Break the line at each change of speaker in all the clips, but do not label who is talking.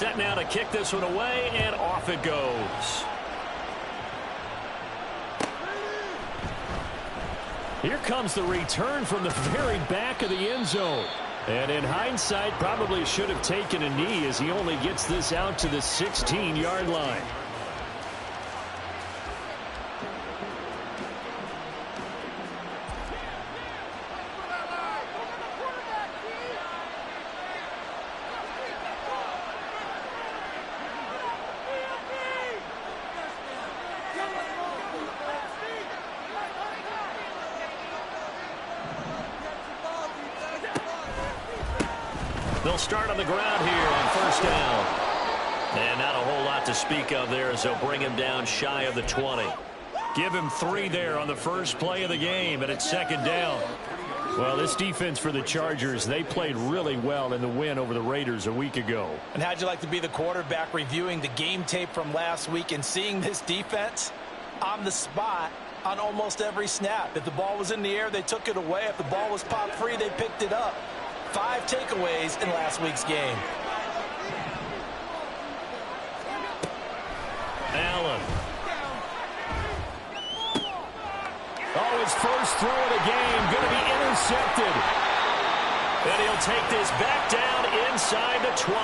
set now to kick this one away, and off it goes. Here comes the return from the very back of the end zone. And in hindsight, probably should have taken a knee as he only gets this out to the 16-yard line. They'll start on the ground here on first down. And not a whole lot to speak of there as they'll bring him down shy of the 20. Give him 3 there on the first play of the game, and it's second down. Well, this defense for the Chargers, they played really well in the win over the Raiders a week ago.
And how'd you like to be the quarterback reviewing the game tape from last week and seeing this defense on the spot on almost every snap? If the ball was in the air, they took it away. If the ball was popped free, they picked it up. 5 takeaways in last week's game.
Allen. Oh, his first throw of the game going to be intercepted. And he'll take this back down inside the 20.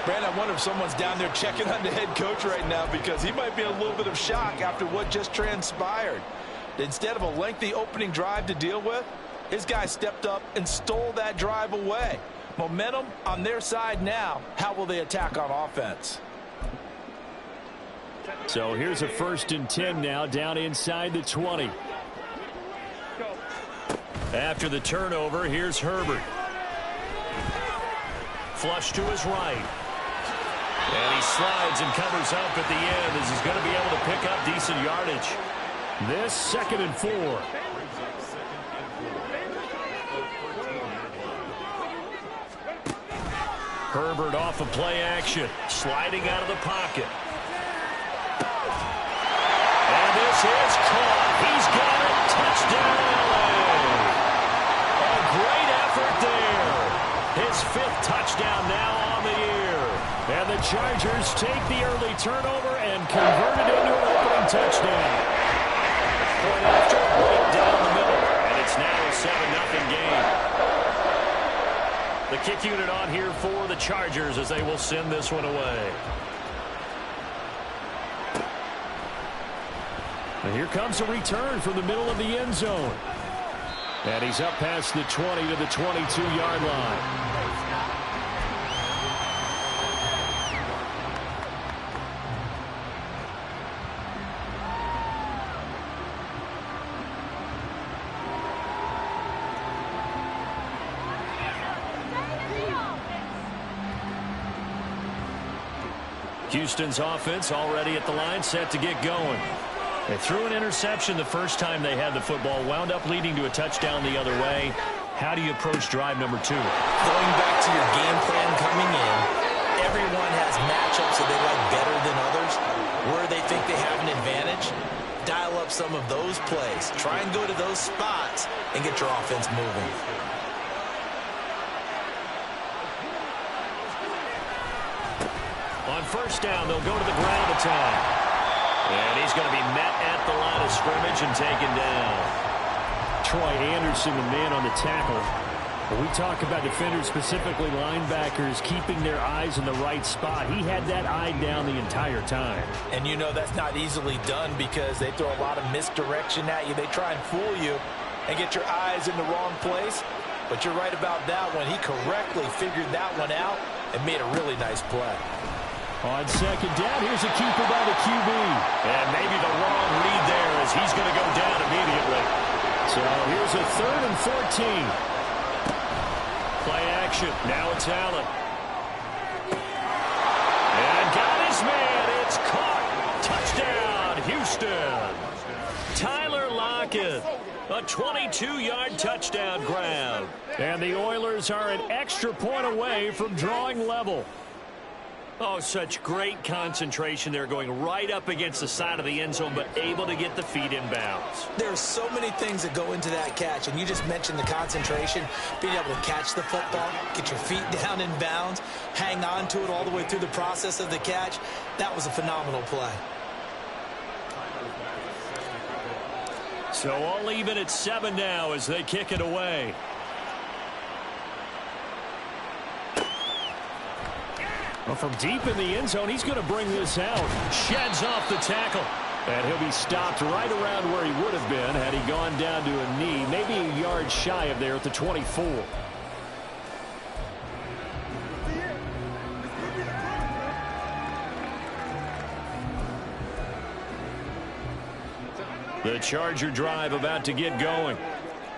Brandon, I wonder if someone's down there checking on the head coach right now because he might be in a little bit of shock after what just transpired. Instead of a lengthy opening drive to deal with, his guy stepped up and stole that drive away. Momentum on their side now. How will they attack on offense?
So here's a 1st and 10 now down inside the 20. After the turnover, here's Herbert. Flush to his right. And he slides and covers up at the end as he's going to be able to pick up decent yardage. This 2nd and 4. Herbert off of play action, sliding out of the pocket. And this is caught. He's got it. Touchdown, LA. A great effort there. His 5th touchdown now on the year. And the Chargers take the early turnover and convert it into an opening touchdown. Point after, right down the middle. And it's now a 7-0 game. The kick unit on here for the Chargers as they will send this one away. And here comes a return from the middle of the end zone. And he's up past the 20 to the 22-yard line. Houston's offense already at the line, set to get going. They threw an interception the first time they had the football, wound up leading to a touchdown the other way. How do you approach drive number 2?
Going back to your game plan coming in, everyone has matchups that they like better than others. Where they think they have an advantage, dial up some of those plays. Try and go to those spots and get your offense moving.
On first down, they'll go to the ground attack. And he's going to be met at the line of scrimmage and taken down. Troy Anderson, the man on the tackle. When we talk about defenders, specifically linebackers, keeping their eyes in the right spot, he had that eye down the entire time.
And you know that's not easily done because they throw a lot of misdirection at you. They try and fool you and get your eyes in the wrong place. But you're right about that one. He correctly figured that one out and made a really nice play.
On second down, here's a keeper by the QB. And maybe the wrong read there as he's going to go down immediately. So here's a 3rd and 14. Play action. Now it's Allen. And got his man. It's caught. Touchdown, Houston. Tyler Lockett. A 22-yard touchdown grab. And the Oilers are an extra point away from drawing level. Oh, such great concentration there, going right up against the side of the end zone, but able to get the feet in bounds.
There are so many things that go into that catch, and you just mentioned the concentration, being able to catch the football, get your feet down in bounds, hang on to it all the way through the process of the catch. That was a phenomenal play.
So all even at 7 now as they kick it away. Well, from deep in the end zone, he's going to bring this out. Sheds off the tackle. And he'll be stopped right around where he would have been had he gone down to a knee, maybe a yard shy of there at the 24. The Charger drive about to get going.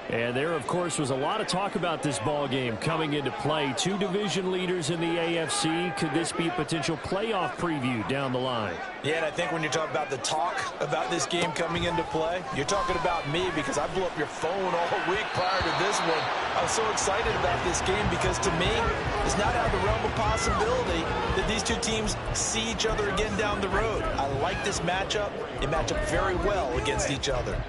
And there, of course, was a lot of talk about this ball game coming into play. Two division leaders in the AFC. Could this be a potential playoff preview down the line?
Yeah, and I think when you're talking about the talk about this game coming into play, you're talking about me because I blew up your phone all week prior to this one. I was so excited about this game because, to me, it's not out of the realm of possibility that these two teams see each other again down the road. I like this matchup. They match up very well against each other.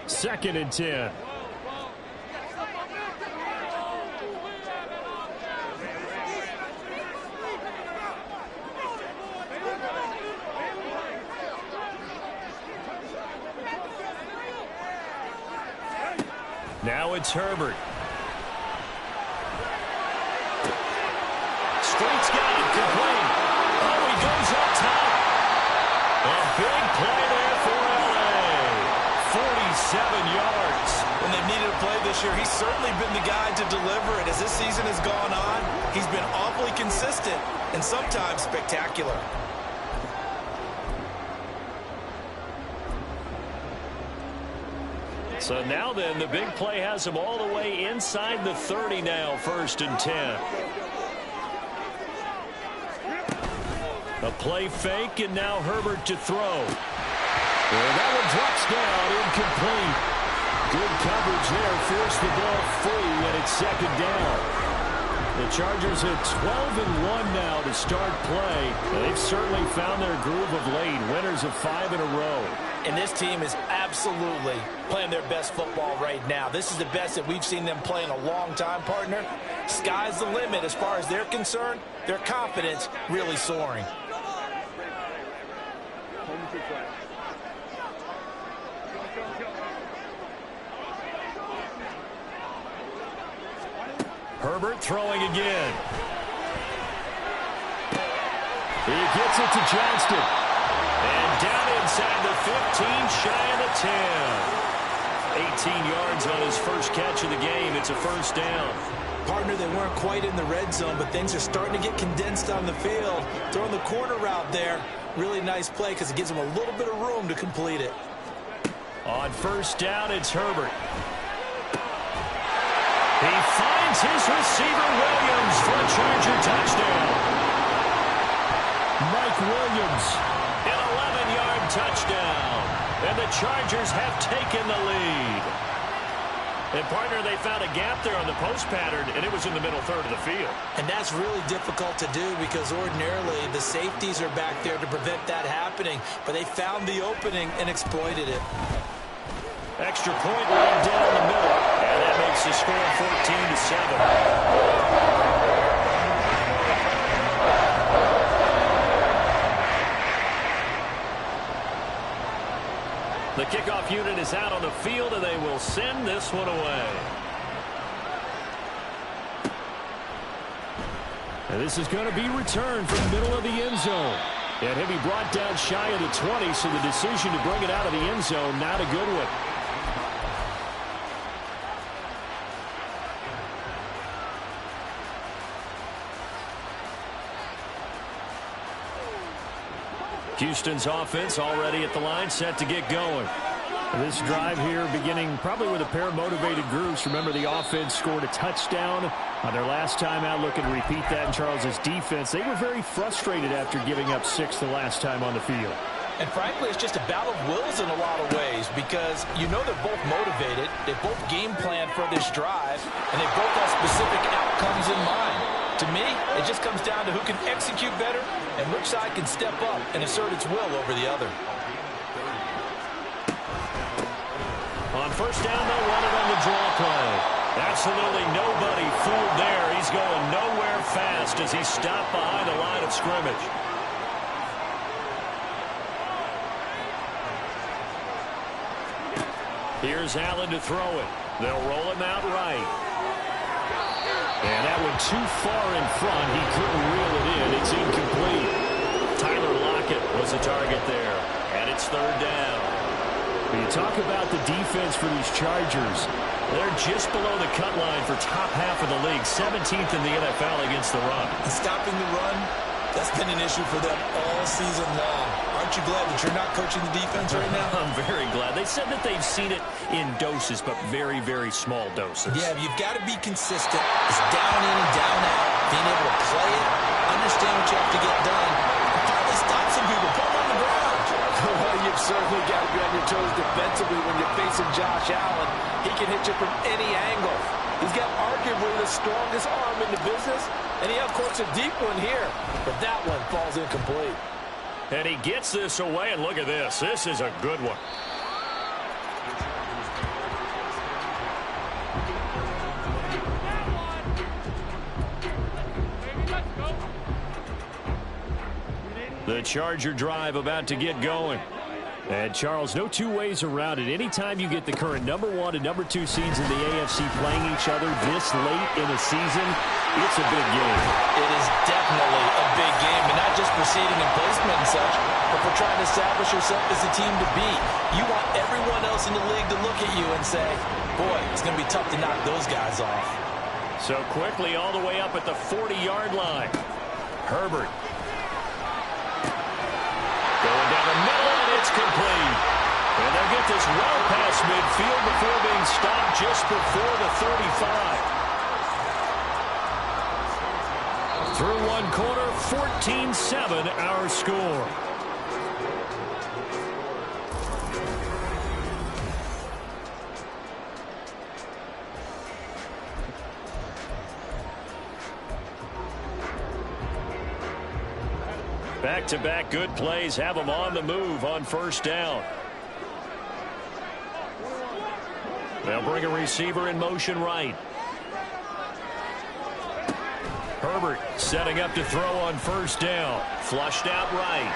Second and 10. Now it's Herbert. Street's got it, complete. Oh, he goes up top. A big play there for LA. 47 yards.
When they've needed a play this year, he's certainly been the guy to deliver it. As this season has gone on, he's been awfully consistent and sometimes spectacular.
So now then, the big play has him all the way inside the 30 now, 1st and 10. A play fake, and now Herbert to throw. And that one drops down, incomplete. Good coverage there, forced the ball free, and it's 2nd down. The Chargers at 12-1 now to start play. They've certainly found their groove of late, winners of 5 in a row.
And this team is absolutely playing their best football right now. This is the best that we've seen them play in a long time, partner. Sky's the limit as far as they're concerned. Their confidence really soaring.
Herbert throwing again. He gets it to Johnston. And down inside the 15, shy of the 10. 18 yards on his first catch of the game. It's a 1st down.
Partner, they weren't quite in the red zone, but things are starting to get condensed on the field. Throwing the corner route there, really nice play because it gives them a little bit of room to complete it.
On 1st down, it's Herbert. He finds his receiver, Williams, for a Charger touchdown. Mike Williams, an 11-yard touchdown. And the Chargers have taken the lead. And, partner, they found a gap there on the post pattern, and it was in the middle third of the field.
And that's really difficult to do because ordinarily the safeties are back there to prevent that happening. But they found the opening and exploited it.
Extra point right down the middle. And that makes the score 14-7. The kickoff unit is out on the field, and they will send this one away. And this is going to be returned from the middle of the end zone. And he'll be brought down shy of the 20, so the decision to bring it out of the end zone, not a good one. Houston's offense already at the line, set to get going. This drive here beginning probably with a pair of motivated groups. Remember, the offense scored a touchdown on their last time out. Looking to repeat that in Charles's defense. They were very frustrated after giving up 6 the last time on the field.
And frankly, it's just a battle of wills in a lot of ways because you know they're both motivated, they both game plan for this drive, and they both have specific outcomes in mind. To me, it just comes down to who can execute better and which side can step up and assert its will over the other.
On first down, they'll run it on the draw play. Absolutely nobody fooled there. He's going nowhere fast as he stopped behind the line of scrimmage. Here's Allen to throw it. They'll roll him out right. And that went too far in front. He couldn't reel it in. It's incomplete. Tyler Lockett was the target there. And it's third down. When you talk about the defense for these Chargers, they're just below the cut line for top half of the league. 17th in the NFL against the run.
And stopping the run, that's been an issue for them all season long. Aren't you glad that you're not coaching the defense right now?
I'm very glad. They said that they've seen it in doses, but very, very small doses.
Yeah, you've got to be consistent. It's down in and down out. Being able to play it, understand what you have to get done, and finally stop some people, put them on the ground.
Well, you've certainly got to be on your toes defensively when you're facing Josh Allen. He can hit you from any angle. He's got arguably the strongest arm in the business, and he outcourts a deep one here. But that one falls incomplete.
And he gets this away, and look at this. This is a good one. The Charger drive about to get going. And, Charles, no two ways around it. Anytime you get the current #1 and #2 seeds in the AFC playing each other this late in a season, it's a big game.
It is definitely a big game, and not just for seeding and placement and such, but for trying to establish yourself as the team to beat. You want everyone else in the league to look at you and say, boy, it's going to be tough to knock those guys off.
So quickly all the way up at the 40-yard line. Herbert. Going down the middle, and it's complete. And they'll get this well past midfield before being stopped just before the 35. Through one quarter, 14-7 our score. Back-to-back good plays have them on the move on first down. They'll bring a receiver in motion right. Herbert setting up to throw on first down. Flushed out right.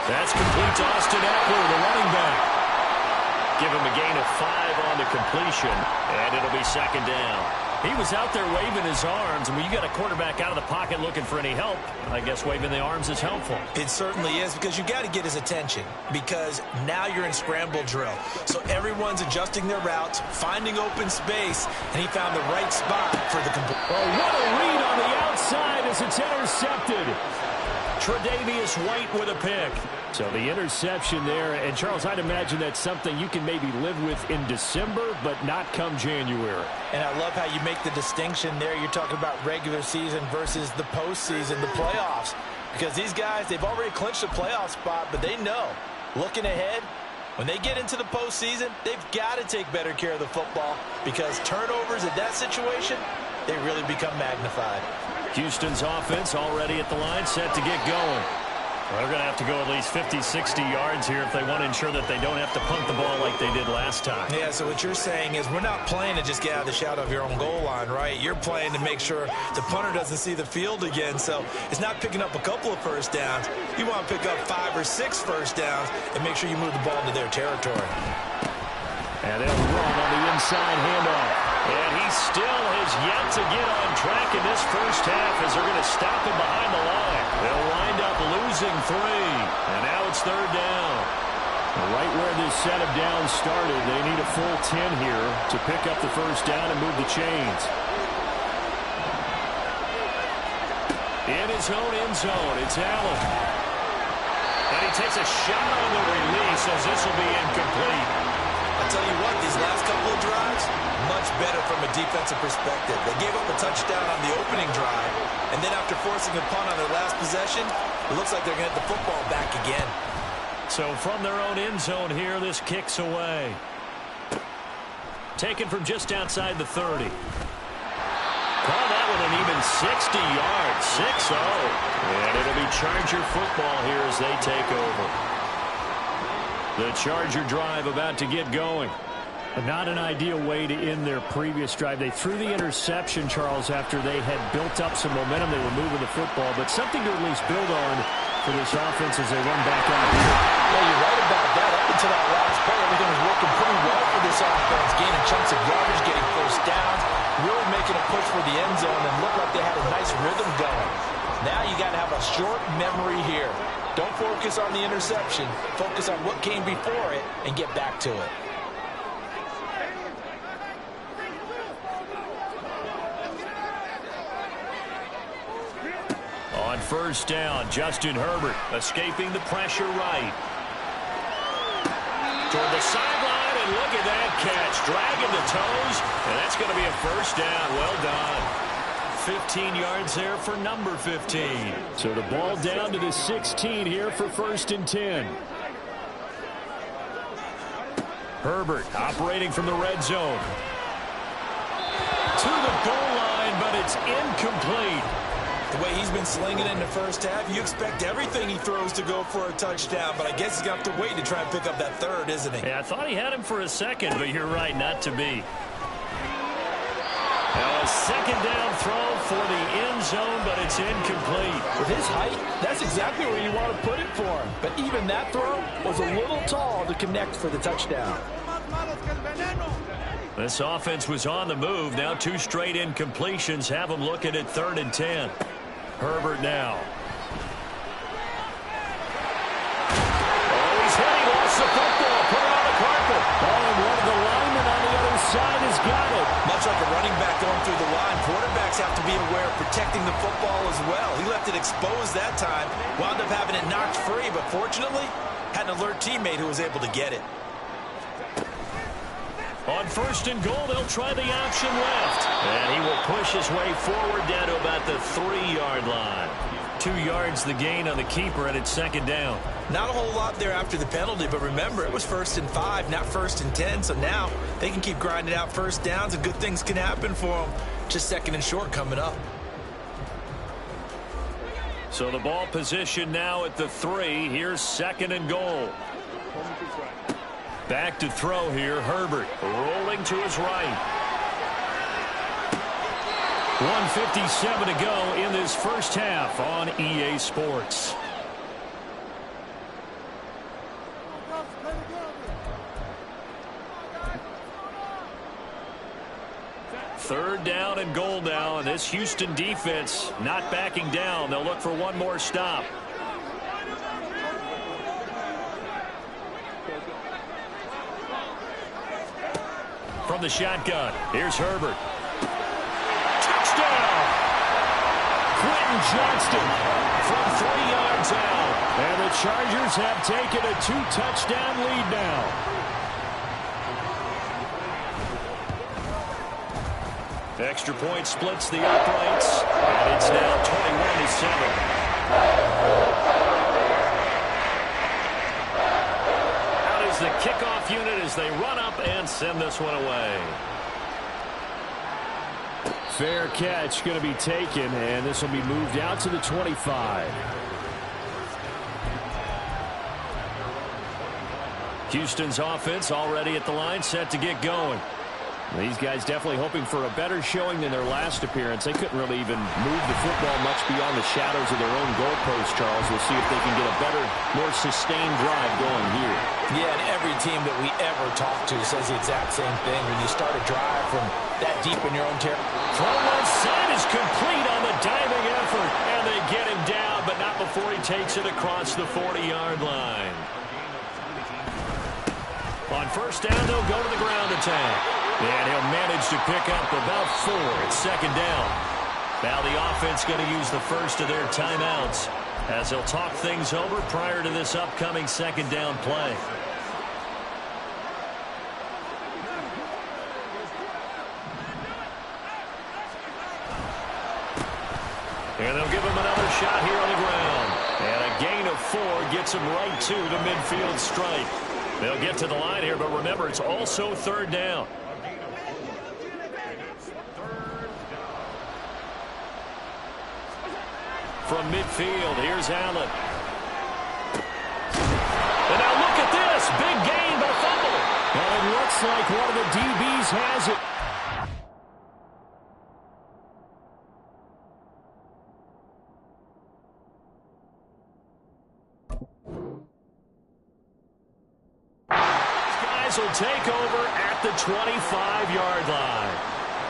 That's complete to Austin Eckler, the running back. Give him a gain of 5 on the completion, and it'll be second down. He was out there waving his arms, and when you got a quarterback out of the pocket looking for any help, I guess waving the arms is helpful.
It certainly is, because you got to get his attention, because now you're in scramble drill. So everyone's adjusting their routes, finding open space, and he found the right spot for the complete.
Oh, what a read on the outside as it's intercepted. Tre'Davious White with a pick. So the interception there, and Charles, I'd imagine that's something you can maybe live with in December, but not come January.
And I love how you make the distinction there. You're talking about regular season versus the postseason, the playoffs. Because these guys, they've already clinched a playoff spot, but they know, looking ahead, when they get into the postseason, they've got to take better care of the football, because turnovers in that situation, they really become magnified.
Houston's offense already at the line, set to get going. Well, they're going to have to go at least 50, 60 yards here if they want to ensure that they don't have to punt the ball like they did last time.
Yeah, so what you're saying is we're not playing to just get out of the shadow of your own goal line, right? You're playing to make sure the punter doesn't see the field again. So it's not picking up a couple of first downs. You want to pick up 5 or 6 first downs and make sure you move the ball into their territory.
And they'll run on the inside handoff. And he still has yet to get on track in this first half as they're going to stop him behind the line. They'll wind up losing 3. And now it's third down. Right where this set of downs started, they need a full 10 here to pick up the first down and move the chains. In his own end zone, it's Allen. And he takes a shot on the release as this will be incomplete.
I'll tell you what, these last couple of drives, much better from a defensive perspective. They gave up a touchdown on the opening drive, And then after forcing a punt on their last possession, it looks like they're going to get the football back again.
So from their own end zone here, this kicks away. Taken from just outside the 30. Call that one an even 60 yards. 6-0. And it'll be Charger football here as they take over. The Charger drive about to get going.
Not an ideal way to end their previous drive. They threw the interception, Charles, after they had built up some momentum. They were moving the football, but something to at least build on for this offense as they run back out here.
Yeah, you're right about that. Up until that last play, everything was working pretty well for this offense. Gaining chunks of yardage, getting first downs, really making a push for the end zone, and looked like they had a nice rhythm going. Now you got to have a short memory here. Don't focus on the interception. Focus on what came before it and get back to it.
On first down, Justin Herbert escaping the pressure right. Toward the sideline, and look at that catch. Dragging the toes, and that's going to be a first down. Well done. 15 yards there for number 15.
So the ball down to the 16 here for 1st and 10.
Herbert operating from the red zone. To the goal line, but it's incomplete.
The way he's been slinging in the first half, you expect everything he throws to go for a touchdown, but I guess he's going to have to wait to try and pick up that third, isn't he?
Yeah, I thought he had him for a second, but you're right, not to be. Now a second down throw for the end zone, but it's incomplete.
With his height, that's exactly where you want to put it for him. But even that throw was a little tall to connect for the touchdown.
This offense was on the move. Now 2 straight incompletions have them looking at 3rd and 10. Herbert now. Oh, he's hit. He lost the football. Put it on the carpet.
Oh, and one of the linemen on the other side has got it.
Much like a running back going through the line, quarterbacks have to be aware of protecting the football as well. He left it exposed that time, wound up having it knocked free, but fortunately, had an alert teammate who was able to get it.
On 1st and goal, they'll try the option left. And he will push his way forward down to about the 3-yard line. 2 yards the gain on the keeper, and it's 2nd down.
Not a whole lot there after the penalty, but remember, it was 1st and 5, not 1st and 10. So now they can keep grinding out first downs, and good things can happen for them. Just 2nd and short coming up.
So the ball position now at the 3. Here's 2nd and goal. Back to throw here, Herbert rolling to his right. 1:57 to go in this first half on EA Sports. Third down and goal now, and this Houston defense not backing down. They'll look for one more stop. From the shotgun, here's Herbert. Touchdown! Quentin Johnston from 3 yards out.
And the Chargers have taken a 2-touchdown lead now.
Extra point splits the uprights, and it's now 21-7. The kickoff unit as they run up and send this one away.
Fair catch going to be taken, and this will be moved out to the 25.
Houston's offense already at the line, set to get going.
These guys definitely hoping for a better showing than their last appearance. They couldn't really even move the football much beyond the shadows of their own goalpost, Charles. We'll see if they can get a better, more sustained drive going here.
Yeah, and every team that we ever talk to says the exact same thing. When you start a drive from that deep in your own territory.
Throw left side is complete on the diving effort. And they get him down, but not before he takes it across the 40-yard line. On first down, they'll go to the ground attack. And he'll manage to pick up about 4 at 2nd down. Now the offense going to use the first of their timeouts as they'll talk things over prior to this upcoming 2nd down play. And they'll give him another shot here on the ground. And a gain of 4 gets him right to the midfield stripe. They'll get to the line here, but remember, it's also third down. From midfield, here's Allen. And now look at this. Big gain, but a fumble.
And it looks like one of the DBs has it.
Will take over at the 25-yard line.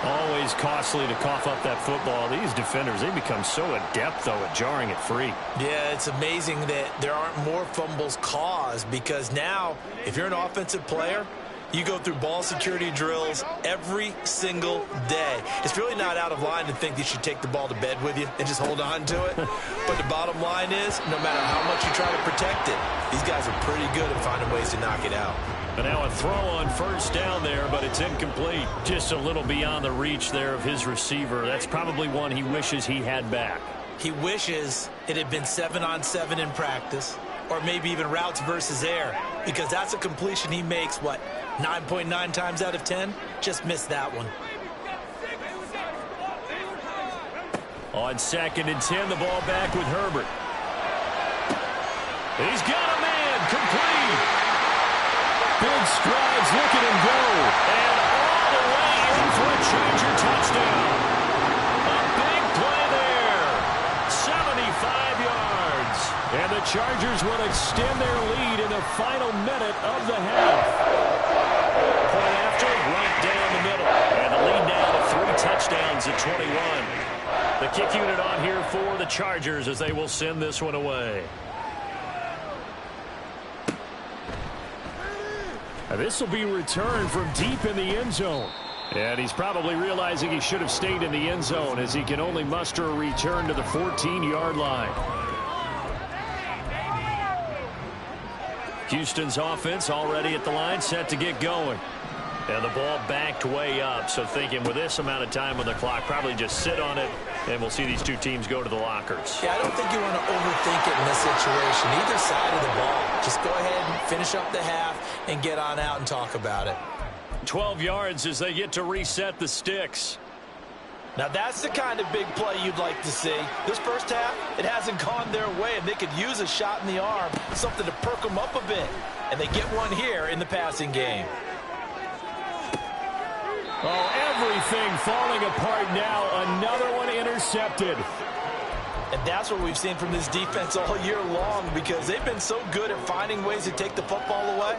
Always costly to cough up that football. These defenders, they become so adept, though, at jarring it free.
Yeah, it's amazing that there aren't more fumbles caused, because now, if you're an offensive player, you go through ball security drills every single day. It's really not out of line to think you should take the ball to bed with you and just hold on to it. But the bottom line is, no matter how much you try to protect it, these guys are pretty good at finding ways to knock it out.
And now a throw on first down there, but it's incomplete. Just a little beyond the reach there of his receiver. That's probably one he wishes he had back.
He wishes it had been 7-on-7 in practice, or maybe even routes versus air, because that's a completion he makes, 9.9 times out of 10? Just missed that one.
On 2nd and 10, the ball back with Herbert. He's got a man, complete. Big strides, look at him go. And all the way in for a Charger touchdown. A big play there. 75 yards. And the Chargers will extend their lead in the final minute of the half. Point after, right down the middle. And the lead now to 3 touchdowns at 21. The kick unit on here for the Chargers as they will send this one away.
This will be returned from deep in the end zone. And he's probably realizing he should have stayed in the end zone as he can only muster a return to the 14-yard line. Houston's offense already at the line, set to get going. And the ball backed way up, so thinking with this amount of time on the clock, probably just sit on it, and we'll see these two teams go to the lockers.
Yeah, I don't think you want to overthink it in this situation. Either side of the ball. Just go ahead and finish up the half and get on out and talk about it.
12 yards as they get to reset the sticks.
Now that's the kind of big play you'd like to see. This first half, it hasn't gone their way, and they could use a shot in the arm, something to perk them up a bit. And they get one here in the passing game.
Oh, everything falling apart now. Another one intercepted.
And that's what we've seen from this defense all year long, because they've been so good at finding ways to take the football away.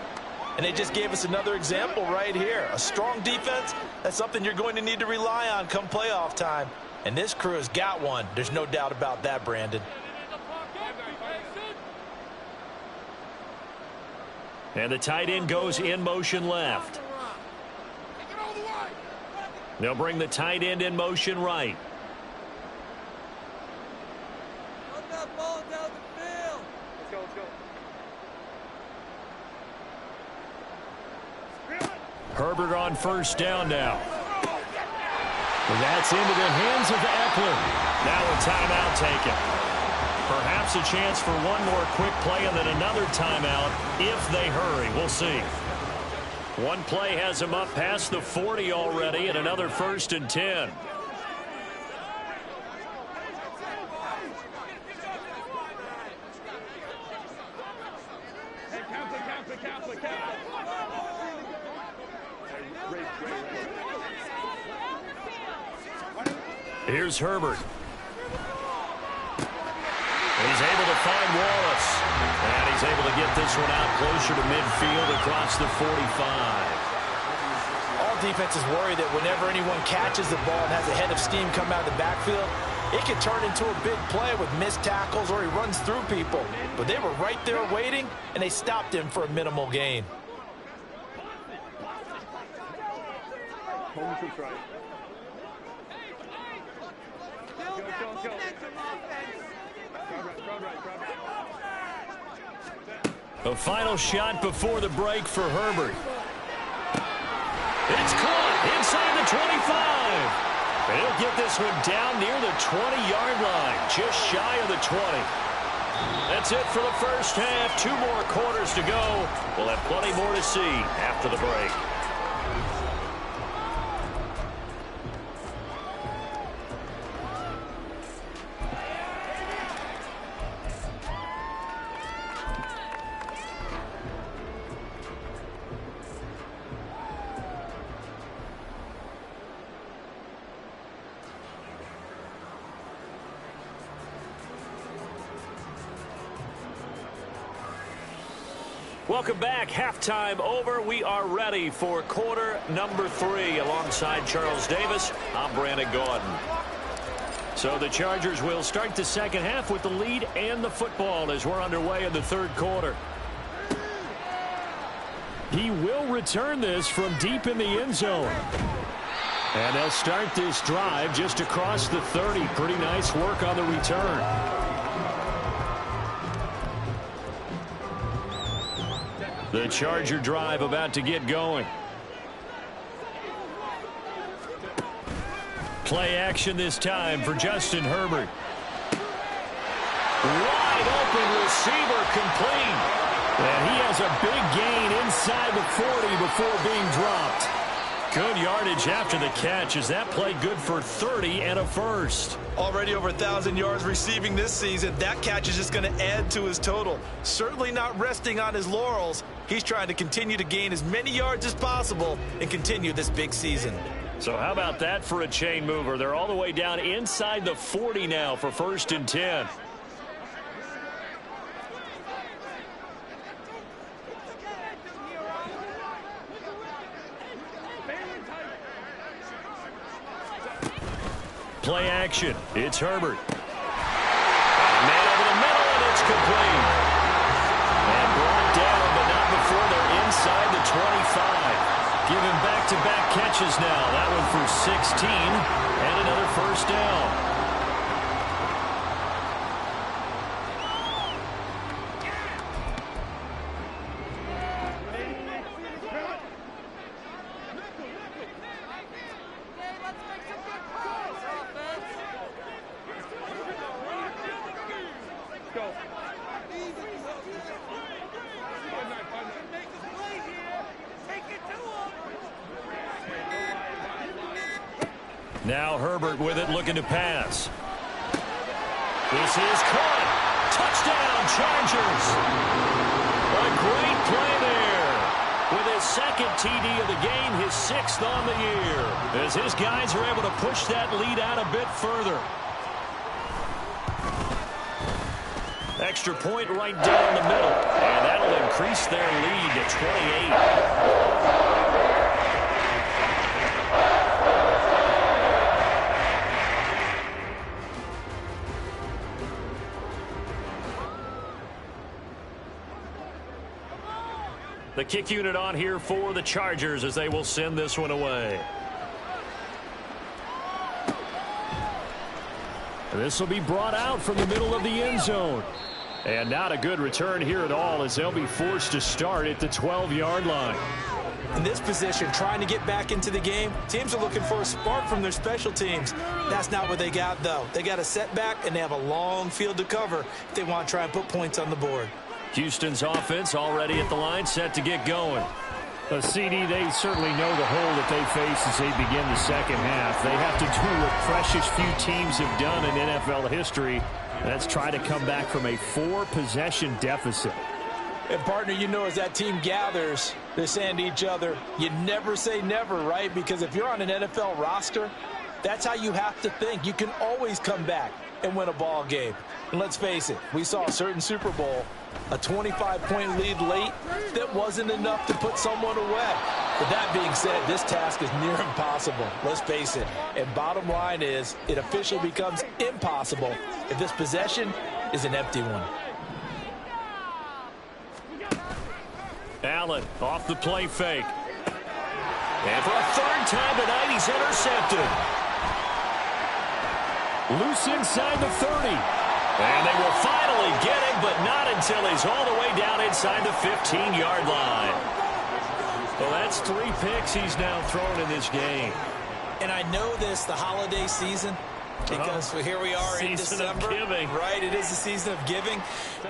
And they just gave us another example right here. A strong defense, that's something you're going to need to rely on come playoff time. And this crew has got one. There's no doubt about that, Brandon.
And the tight end goes in motion left. They'll bring the tight end in motion right.
Run that ball down the field. Let's go.
Herbert on first down now. And that's into the hands of Eckler.
Now a timeout taken. Perhaps a chance for one more quick play and then another timeout if they hurry. We'll see. One play has him up past the 40 already, and another 1st and 10. Here's Herbert. He's able to find Wallace. And he's able to get this one out closer to midfield across the 45.
All defenses worry that whenever anyone catches the ball and has a head of steam come out of the backfield, it can turn into a big play with missed tackles or he runs through people. But they were right there waiting, and they stopped him for a minimal gain.
A final shot before the break for Herbert. It's caught inside the 25.
And he'll get this one down near the 20-yard line, just shy of the 20. That's it for the first half. 2 more quarters to go. We'll have plenty more to see after the break. Welcome back. Halftime over. We are ready for quarter number 3. Alongside Charles Davis, I'm Brandon Gaudin. So the Chargers will start the second half with the lead and the football as we're underway in the third quarter. He will return this from deep in the end zone. And they'll start this drive just across the 30. Pretty nice work on the return. The Charger drive about to get going. Play action this time for Justin Herbert. Wide open receiver complete. And he has a big gain inside the 40 before being dropped. Good yardage after the catch. Is that play good for 30 and a first?
Already over 1,000 yards receiving this season. That catch is just going to add to his total. Certainly not resting on his laurels. He's trying to continue to gain as many yards as possible and continue this big season.
So how about that for a chain mover? They're all the way down inside the 40 now for 1st and 10. Play action. It's Herbert. Man over the middle, and it's complete. And brought down, but not before they're inside the 25. Giving back-to-back catches now. That one for 16 and another first down. Now Herbert with it, looking to pass. This is caught. Touchdown, Chargers. A great play there. With his second TD of the game, his 6th on the year. As his guys are able to push that lead out a bit further. Extra point right down the middle. And that'll increase their lead to 28. The kick unit on here for the Chargers as they will send this one away. This will be brought out from the middle of the end zone. And not a good return here at all as they'll be forced to start at the 12-yard line.
In this position, trying to get back into the game, teams are looking for a spark from their special teams. That's not what they got, though. They got a setback, and they have a long field to cover if they want to try and put points on the board.
Houston's offense already at the line, set to get going. CD, they certainly know the hole that they face as they begin the second half. They have to do what precious few teams have done in NFL history. That's try to come back from a 4-possession deficit.
And, partner, you know, as that team gathers, they're saying to each other, you never say never, right? Because if you're on an NFL roster, that's how you have to think. You can always come back and win a ball game. And let's face it, we saw a certain Super Bowl, a 25-point lead late that wasn't enough to put someone away. But that being said, this task is near impossible. Let's face it. And bottom line is, it officially becomes impossible if this possession is an empty one.
Allen off the play fake. And for a 3rd time tonight, he's intercepted. Loose inside the 30. And they will finally get him, but not until he's all the way down inside the 15-yard line. Well, that's 3 picks he's now thrown in this game.
And I know this, the holiday season, because here we are in December. Right, it is the season of giving.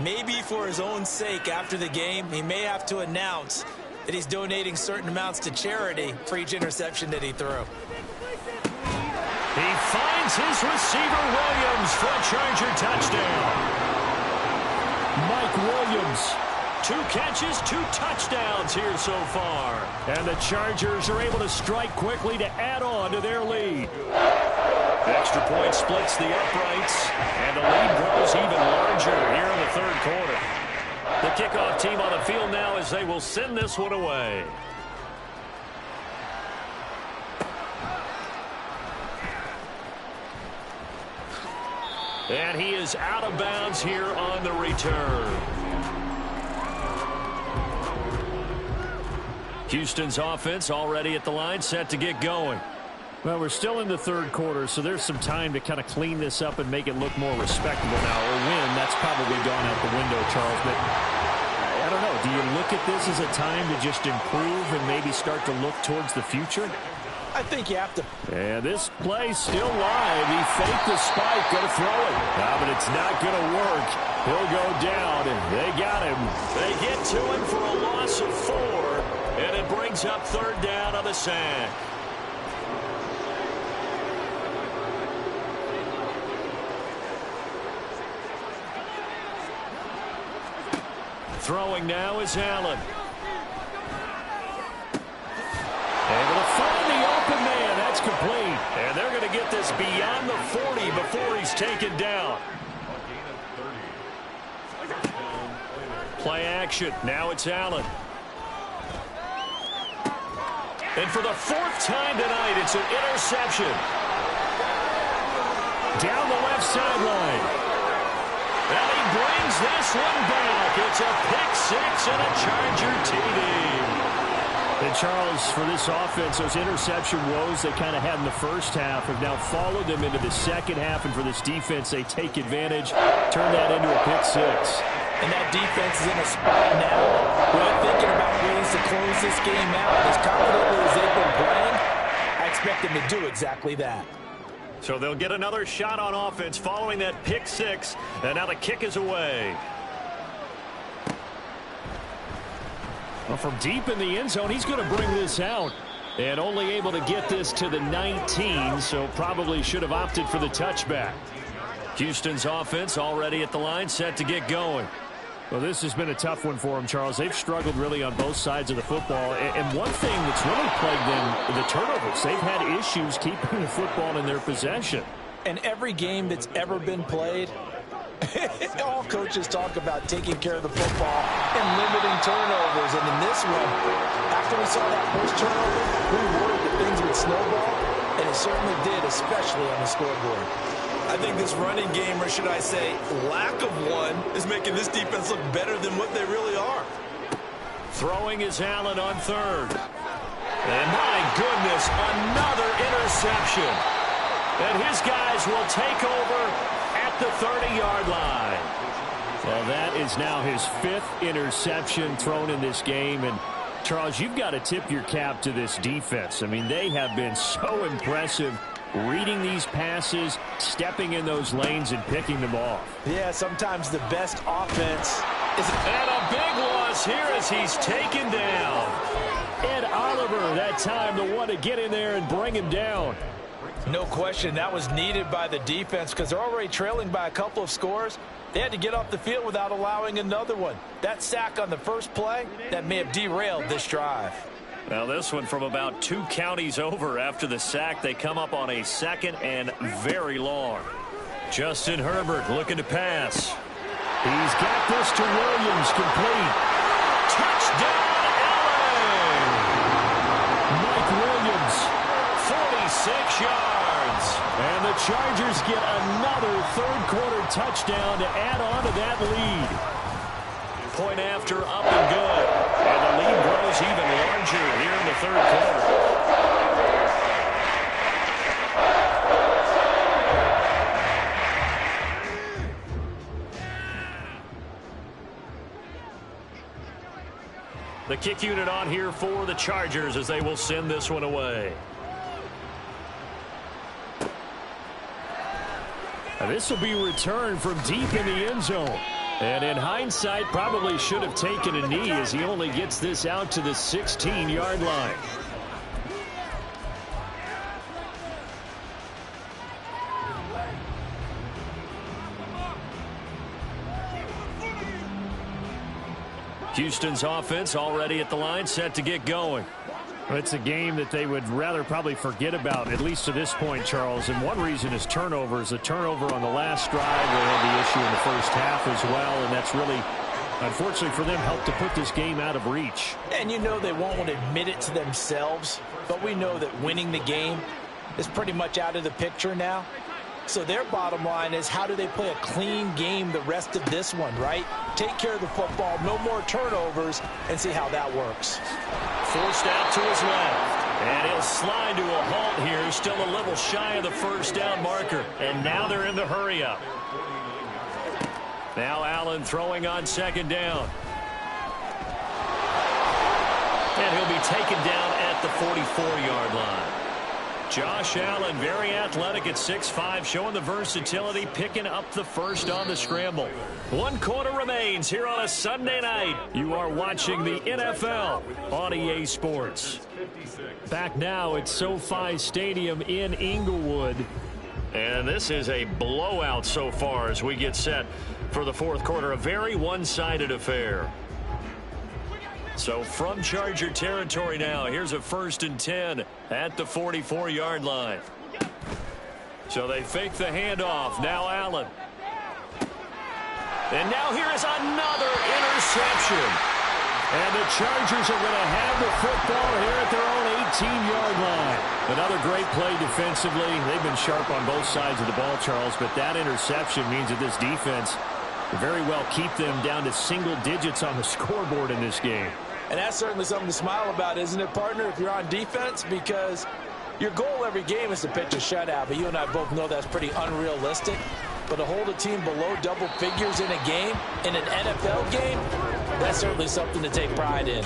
Maybe for his own sake after the game, he may have to announce that he's donating certain amounts to charity for each interception that he threw.
He finds his receiver, Williams, for a Charger touchdown.
Mike Williams.
2 catches, 2 touchdowns here so far.
And the Chargers are able to strike quickly to add on to their lead.
The extra point splits the uprights, and the lead grows even larger here in the third quarter. The kickoff team on the field now as they will send this one away. And he is out of bounds here on the return. Houston's offense already at the line, set to get going.
Well, we're still in the third quarter, so there's some time to kind of clean this up and make it look more respectable now. Or win, that's probably gone out the window, Charles. But I don't know. Do you look at this as a time to just improve and maybe start to look towards the future?
I think you have to.
And this play still live. He faked the spike, going to throw it. But it's not going to work. He'll go down, and they got him.
They get to him for a loss of 4, and it brings up third down on the sack. Throwing now is Allen.
Able to find the open man. That's complete.
And they're going to get this beyond the 40 before he's taken down. Play action. Now it's Allen. And for the 4th time tonight, it's an interception.
Down the left sideline.
And he brings this one back. It's a pick-6 and a Charger TD.
And Charles, for this offense, those interception woes they kind of had in the first half have now followed them into the second half. And for this defense, they take advantage, turn that into a pick-6.
And that defense is in a spot now where they're thinking about ways to close this game out. As confidently as they've been playing, I expect them to do exactly that.
So they'll get another shot on offense following that pick-6, and now the kick is away.
Well, from deep in the end zone, he's going to bring this out. And only able to get this to the 19, so probably should have opted for the touchback.
Houston's offense already at the line, set to get going.
Well, this has been a tough one for them, Charles. They've struggled really on both sides of the football. And one thing that's really plagued them, the turnovers. They've had issues keeping the football in their possession.
And every game that's ever been played, all coaches talk about taking care of the football and limiting turnovers. And in this one, after we saw that first turnover, we worried that things would snowball, and it certainly did, especially on the scoreboard.
I think this running game, or should I say lack of one, is making this defense look better than what they really are.
Throwing is Allen on third. And my goodness, another interception. And his guys will take over at the 30-yard line.
Well, that is now his 5th interception thrown in this game. And, Charles, you've got to tip your cap to this defense. I mean, they have been so impressive reading these passes, stepping in those lanes, and picking them off.
Yeah, sometimes the best offense is...
And a big loss here as he's taken down.
Ed Oliver, that time, the one to get in there and bring him down.
No question, that was needed by the defense because they're already trailing by a couple of scores. They had to get off the field without allowing another one. That sack on the first play, that may have derailed this drive.
Now this one from about 2 counties over after the sack. They come up on a 2nd and very long. Justin Herbert looking to pass.
He's got this to Williams, complete.
Touchdown, Allen!
Mike Williams.
46 yards.
And the Chargers get another third-quarter touchdown to add on to that lead.
Point after, up and good. And the lead grows even larger here in the third quarter. The kick unit on here for the Chargers as they will send this one away.
This will be returned from deep in the end zone. And in hindsight, probably should have taken a knee as he only gets this out to the 16-yard line. Houston's offense already at the line, set to get going. It's a game that they would rather probably forget about, at least to this point, Charles. And one reason is turnovers. A turnover on the last drive. They had the issue in the first half as well, and that's really, unfortunately for them, helped to put this game out of reach.
And you know they won't admit it to themselves, but we know that winning the game is pretty much out of the picture now. So their bottom line is, how do they play a clean game the rest of this one, right? Take care of the football, no more turnovers, and see how that works.
Forced out to his left. And he'll slide to a halt here. Still a little shy of the first down marker. And now they're in the hurry up. Now Allen throwing on second down. And he'll be taken down at the 44-yard line. Josh Allen, very athletic at 6'5", showing the versatility, picking up the first on the scramble. 1 quarter remains here on a Sunday night. You are watching the NFL on EA Sports. Back now at SoFi Stadium in Inglewood. And this is a blowout so far as we get set for the fourth quarter. A very one-sided affair. So from Charger territory now, here's a 1st and 10 at the 44-yard line. So they fake the handoff. Now Allen. And now here is another interception. And the Chargers are going to have the football here at their own 18-yard line. Another great play defensively. They've been sharp on both sides of the ball, Charles, but that interception means that this defense very well keep them down to single digits on the scoreboard in this game.
And that's certainly something to smile about, isn't it, partner, if you're on defense? Because your goal every game is to pitch a shutout, but you and I both know that's pretty unrealistic. But to hold a team below double figures in a game, in an NFL game, that's certainly something to take pride in.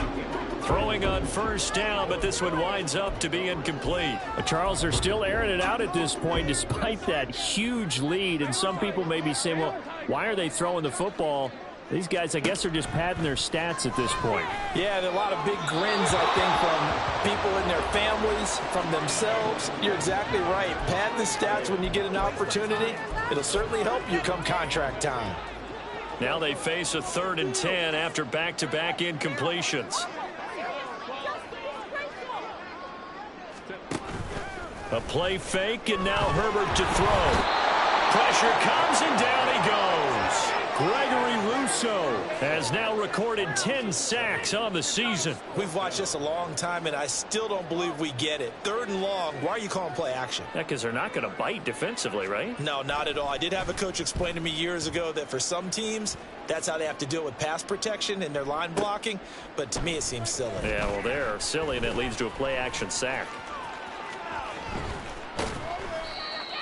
Throwing on first down, but this one winds up to be incomplete.
Charles, they're still airing it out at this point despite that huge lead. And some people may be saying, well, why are they throwing the football? These guys, I guess, are just padding their stats at this point.
Yeah, there are a lot of big grins, I think, from people in their families, from themselves. You're exactly right. Pad the stats when you get an opportunity. It'll certainly help you come contract time.
Now they face a 3rd and 10 after back-to-back incompletions. A play fake, and now Herbert to throw. Pressure comes, and down he goes. Gregory Rousseau has now recorded 10 sacks on the season.
We've watched this a long time, and I still don't believe we get it. 3rd and long, why are you calling play action?
Yeah, because they're not going to bite defensively, right?
No, not at all. I did have a coach explain to me years ago that for some teams, that's how they have to deal with pass protection and their line blocking. But to me, it seems silly.
Yeah, well, they're silly, and it leads to a play action sack.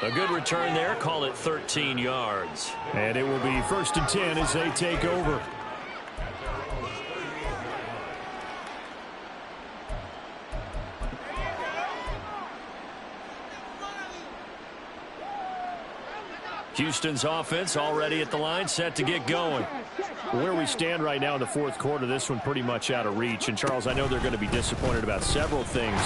A good return there. Call it 13 yards.
And it will be 1st and 10 as they take over.
Houston's offense already at the line, set to get going.
Where we stand right now in the fourth quarter, this one pretty much out of reach. And, Charles, I know they're going to be disappointed about several things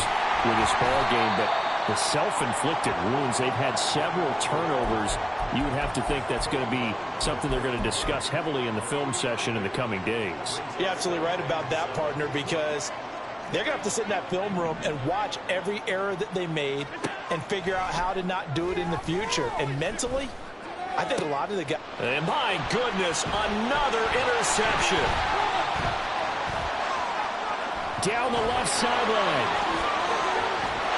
with this ball game, but the self-inflicted wounds, they've had several turnovers. You would have to think that's going to be something they're going to discuss heavily in the film session in the coming days.
You're absolutely right about that, partner, because they're going to have to sit in that film room and watch every error that they made and figure out how to not do it in the future. And mentally, I think a lot of the guys...
And my goodness, another interception.
Down the left sideline.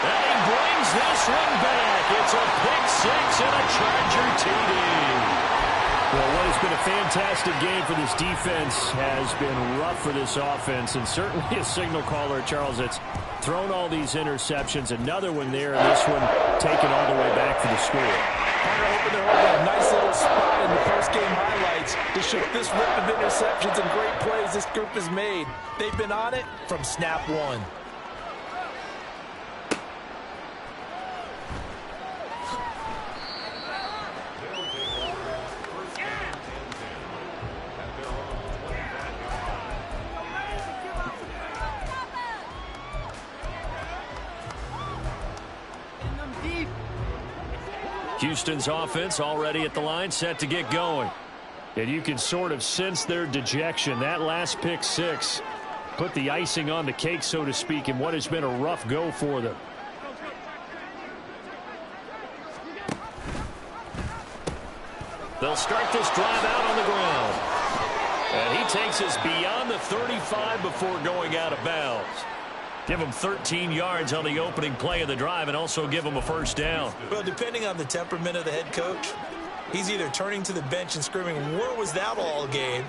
And he brings this one back. It's a pick six and a Charger TD.
Well, what has been a fantastic game for this defense has been rough for this offense, and certainly a signal caller, Charles, that's thrown all these interceptions. Another one there, and this one taken all the way back for the score.
Partner hoping they're holding a nice little spot in the post-game highlights to show this rip of interceptions and great plays this group has made. They've been on it from snap one.
Houston's offense already at the line, set to get going. And you can sort of sense their dejection. That last pick six put the icing on the cake, so to speak, in what has been a rough go for them. They'll start this drive out on the ground. And he takes us beyond the 35 before going out of bounds. Give him 13 yards on the opening play of the drive and also give him a first down.
Well, depending on the temperament of the head coach, he's either turning to the bench and screaming, "Where was that all game?"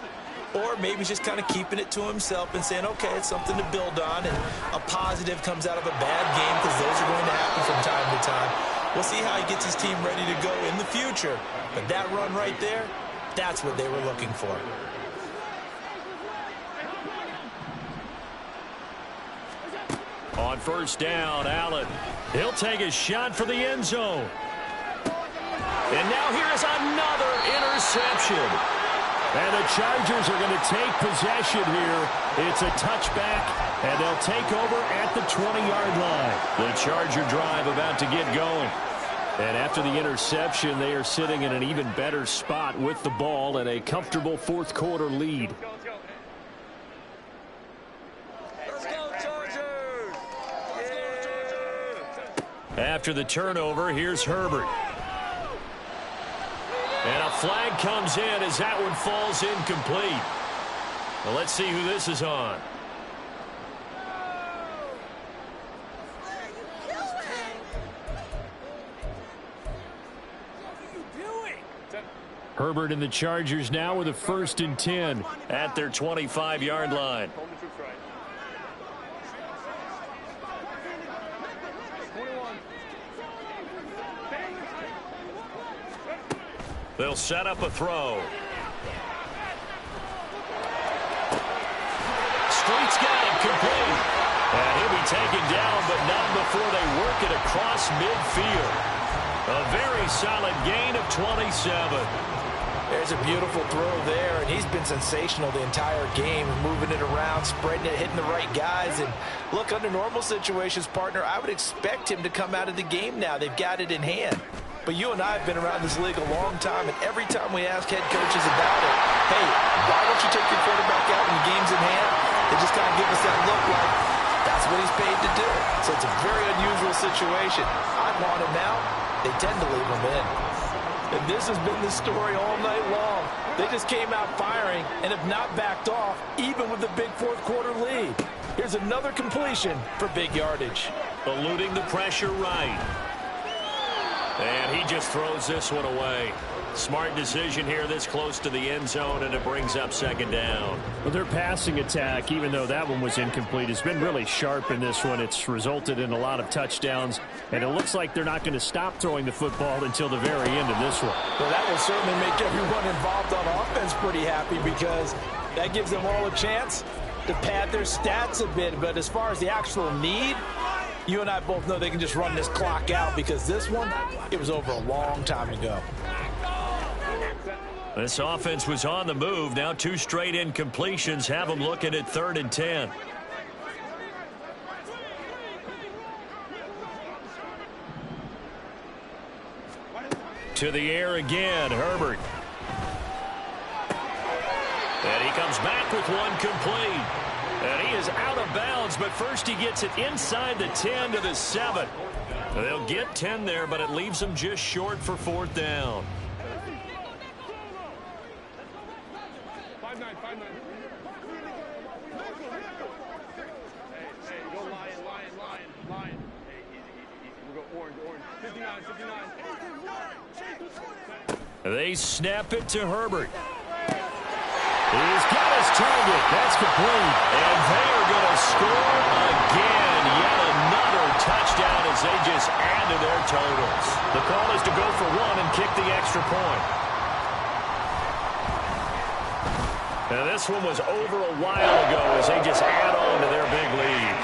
Or maybe just kind of keeping it to himself and saying, okay, it's something to build on, and a positive comes out of a bad game, because those are going to happen from time to time. We'll see how he gets his team ready to go in the future. But that run right there, that's what they were looking for.
On first down, Allen. He'll take a shot for the end zone. And now here is another interception. And the Chargers are going to take possession here. It's a touchback, and they'll take over at the 20-yard line. The Charger drive about to get going. And after the interception, they are sitting in an even better spot with the ball and a comfortable fourth-quarter lead.
Let's go, Chargers! Yeah!
After the turnover, here's Herbert. And a flag comes in as that one falls incomplete. Well, let's see who this is on. Herbert and the Chargers now with a 1st and 10 at their 25-yard line. They'll set up a throw. Street's got it complete. And he'll be taken down, but not before they work it across midfield. A very solid gain of 27.
There's a beautiful throw there, and he's been sensational the entire game, moving it around, spreading it, hitting the right guys. And look, under normal situations, partner, I would expect him to come out of the game now. They've got it in hand. But you and I have been around this league a long time, and every time we ask head coaches about it, hey, why don't you take your quarterback out when the game's in hand? They just kind of give us that look like that's what he's paid to do. So it's a very unusual situation. I want him out. They tend to leave him in. And this has been the story all night long. They just came out firing and have not backed off, even with the big fourth-quarter lead. Here's another completion for big yardage.
Eluding the pressure right. And he just throws this one away. Smart decision here this close to the end zone, and it brings up 2nd down. Well, their passing attack, even though that one was incomplete, has been really sharp in this one. It's resulted in a lot of touchdowns, and it looks like they're not going to stop throwing the football until the very end of this one.
Well, that will certainly make everyone involved on offense pretty happy, because that gives them all a chance to pad their stats a bit. But as far as the actual need, you and I both know they can just run this clock out, because this one, it was over a long time ago.
This offense was on the move. Now 2 straight incompletions have them looking at 3rd and 10. To the air again, Herbert. And he comes back with one complete. And he is out of bounds, but first he gets it inside the 10 to the 7. They'll get 10 there, but it leaves them just short for 4th down.
5-9. Hey, go lion. Hey, easy. We'll go orange. 59.
They snap it to Herbert. He's got his target. That's complete. And they are going to score again. Yet another touchdown as they just add to their totals. The call is to go for 1 and kick the extra point. Now this one was over a while ago as they just add on to their big lead.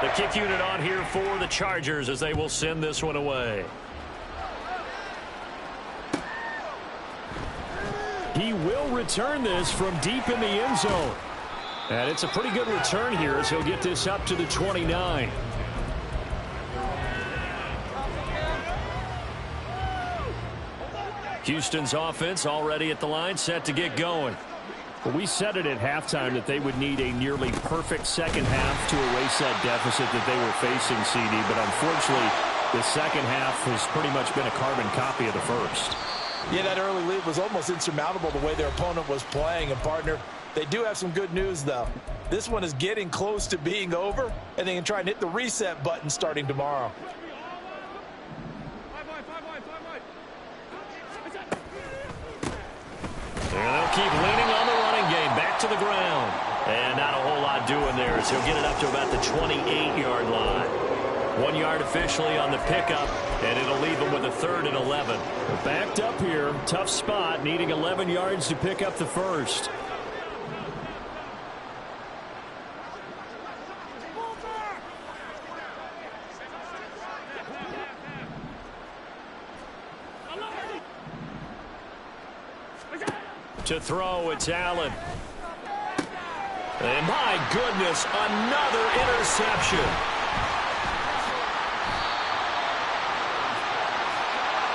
The kick unit on here for the Chargers as they will send this one away. He will return this from deep in the end zone. And it's a pretty good return here as he'll get this up to the 29. Houston's offense already at the line, set to get going. Well, we said it at halftime that they would need a nearly perfect second half to erase that deficit that they were facing, CD. But unfortunately, the second half has pretty much been a carbon copy of the first.
Yeah, that early lead was almost insurmountable the way their opponent was playing. And, partner, they do have some good news, though. This one is getting close to being over, and they can try and hit the reset button starting tomorrow.
And they'll keep leaning on the running game. Back to the ground. And not a whole lot doing there as he'll get it up to about the 28-yard line. 1 yard officially on the pickup, and it'll leave him with a 3rd and 11. Backed up here. Tough spot, needing 11 yards to pick up the first. To throw, it's Allen. And my goodness, another interception.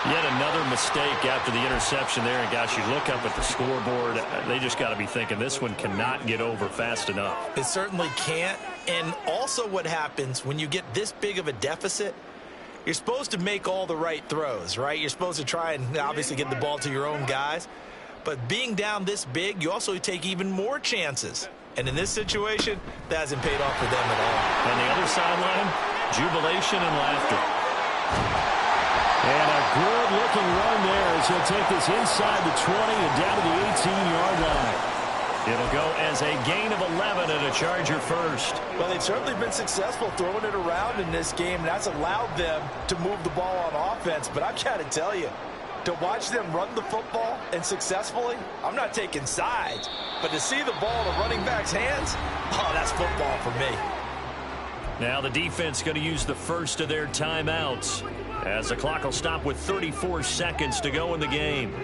Yet another mistake after the interception there. And gosh, you look up at the scoreboard, they just got to be thinking this one cannot get over fast enough.
It certainly can't. And also what happens when you get this big of a deficit, you're supposed to make all the right throws, right? You're supposed to try and obviously get the ball to your own guys. But being down this big, you also take even more chances. And in this situation, that hasn't paid off for them at all.
On the other sideline, jubilation and laughter. And a good-looking run there as he'll take this inside the 20 and down to the 18-yard line. It'll go as a gain of 11 and a Charger first.
Well, they've certainly been successful throwing it around in this game, and that's allowed them to move the ball on offense. But I've got to tell you, to watch them run the football and successfully, I'm not taking sides, but to see the ball in the running back's hands, oh, that's football for me.
Now the defense going to use the first of their timeouts as the clock will stop with 34 seconds to go in the game.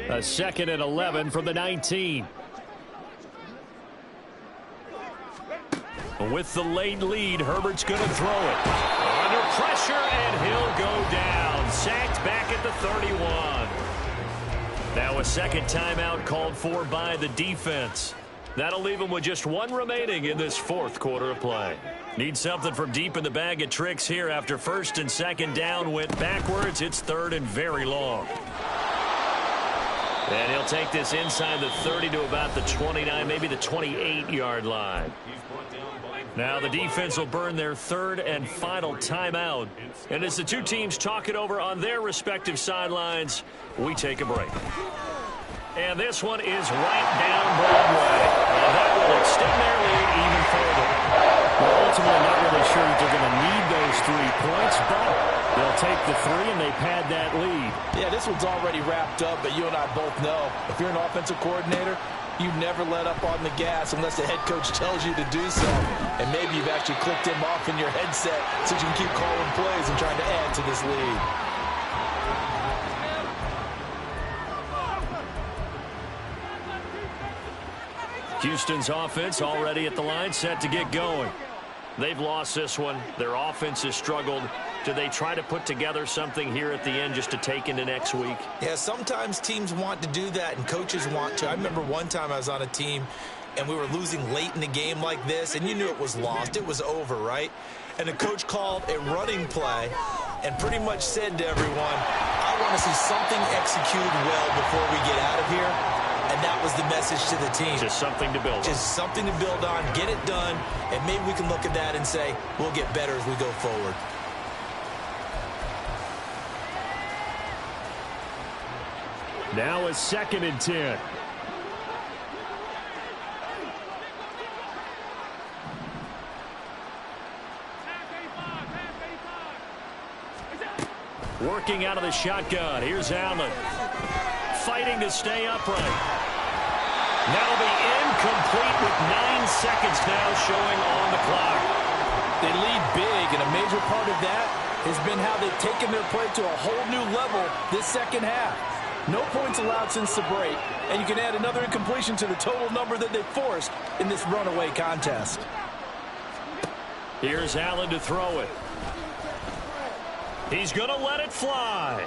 A 2nd and 11 from the 19. With the late lead, Herbert's going to throw it. Under pressure, and he'll go down. Sacked back at the 31. Now a second timeout called for by the defense. That'll leave him with just one remaining in this 4th quarter of play. Need something from deep in the bag of tricks here after 1st and 2nd down went backwards. It's 3rd and very long. And he'll take this inside the 30 to about the 29, maybe the 28-yard line. Now the defense will burn their 3rd and final timeout. And as the two teams talk it over on their respective sidelines, we take a break. And this one is right down Broadway. And that will extend their lead even further. Well, ultimately not really sure that they're going to need those 3 points, but they'll take the 3 and they pad that lead.
Yeah, this one's already wrapped up, but you and I both know if you're an offensive coordinator, you never let up on the gas unless the head coach tells you to do so. And maybe you've actually clicked him off in your headset so you can keep calling plays and trying to add to this lead.
Houston's offense already at the line, set to get going. They've lost this one. Their offense has struggled. Do they try to put together something here at the end just to take into next week?
Yeah, sometimes teams want to do that and coaches want to. I remember one time I was on a team and we were losing late in the game like this, and you knew it was lost. It was over, right? And the coach called a running play and pretty much said to everyone, I want to see something executed well before we get out of here. And that was the message to the team.
Just something to build on.
Just something to build on, get it done, and maybe we can look at that and say, we'll get better as we go forward.
Now a 2nd and 10. Working out of the shotgun. Here's Allen. Fighting to stay upright. That'll be incomplete with 9 seconds now showing on the clock.
They lead big, and a major part of that, has been how they've taken their play to a whole new level this second half. No points allowed since the break, and you can add another incompletion to the total number that they forced in this runaway contest.
Here's Allen to throw it. He's going to let it fly.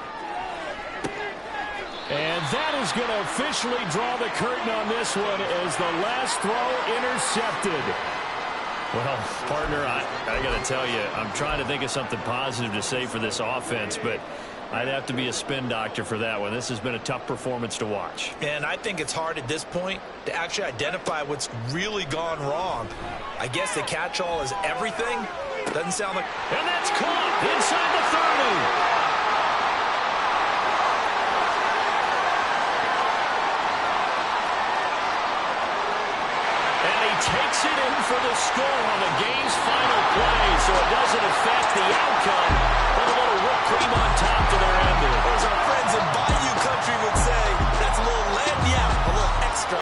And that is going to officially draw the curtain on this one as the last throw intercepted. Well, partner, I got to tell you, I'm trying to think of something positive to say for this offense, but I'd have to be a spin doctor for that one. This has been a tough performance to watch.
And I think it's hard at this point to actually identify what's really gone wrong. I guess the catch-all is everything. Doesn't sound like...
And that's caught inside the 30. Takes it in for the score on the game's final play, so it doesn't affect the outcome, but a little whipped cream on top to their ending.
As our friends in Bayou Country would say, that's a little lagniappe, a little